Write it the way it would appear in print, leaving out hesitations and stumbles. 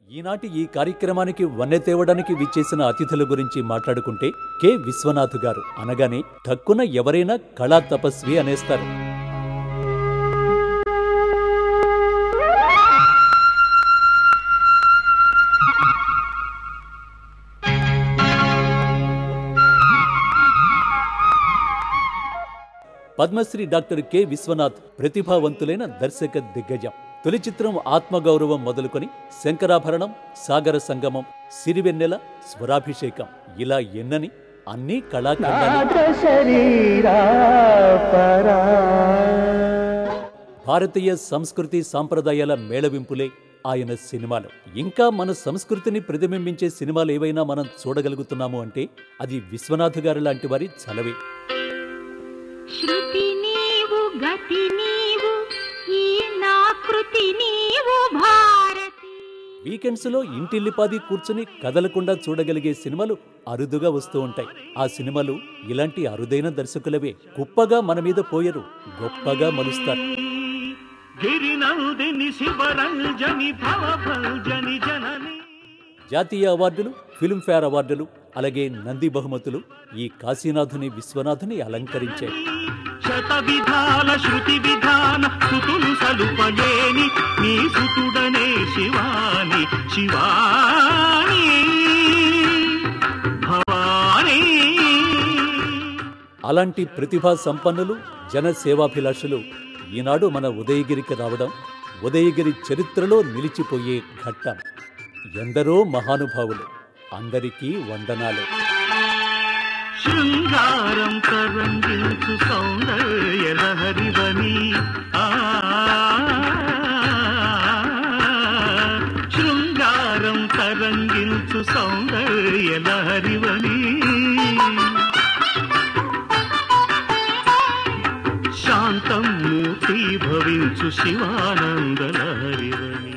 ఈనాటి ఈ కార్యక్రమానికి వన్నె తేవడానికి విచ్చేసిన అతిథుల గురించి మాట్లాడుకుంటే కె విశ్వనాథ్ గారు అనగానే ఠక్కున ఎవరైనా కళా తపస్వి అనేస్తారు. పద్మశ్రీ డాక్టర్ కె విశ్వనాథ్ ప్రతిభావంతులైన దర్శక దిగ్గజం. తొలి చిత్రం ఆత్మగౌరవం మొదలుకొని శంకరాభరణం, సాగర సంగమం, సిరివెన్నెల, స్వరాభిషేకం ఇలా ఎన్నని అన్నీ కళాఖండాలు. భారతీయ సంస్కృతి సాంప్రదాయాల మేళవింపులే ఆయన సినిమాలు. ఇంకా మన సంస్కృతిని ప్రతిబింబించే సినిమాలు ఏవైనా మనం చూడగలుగుతున్నాము అంటే అది విశ్వనాథ్ గారు లాంటి వారి చలవే. శృతి నీవు గతి నీవు ఈ నాకృతి నీవు భారతి. వీకెండ్స్ లో ఇంటిల్లిపాది కూర్చుని కదలకుండా చూడగలిగే సినిమాలు అరుదుగా వస్తూ ఉంటాయి. ఆ సినిమాలు ఇలాంటి అరుదైన దర్శకులవే. కుప్పగా మన మీద పోయరు, గొప్పగా మలుస్తారు. జాతీయ అవార్డులు, ఫిల్మ్ఫేర్ అవార్డులు, అలాగే నంది బహుమతులు ఈ కాశీనాథుని విశ్వనాథుని అలంకరించాయి. శత విధాల శృతి విధాన సుతులు సలుపలేని నీ సుతుడనే శివాని శివాని భవాని. అలాంటి ప్రతిభా సంపన్నులు, జన సేవాభిలాషులు ఈనాడు మన ఉదయగిరికి రావడం ఉదయగిరి చరిత్రలో నిలిచిపోయే ఘట్టం. ఎందరో మహానుభావులు, అందరికీ వందనాలు. శృంగారం తరంగిల్చు సౌందర్య లహరివని శృంగారం తరంగిల్చు సౌందర్య లహరివని శాంతం మూర్తి భవించు శివానంద లహరివని.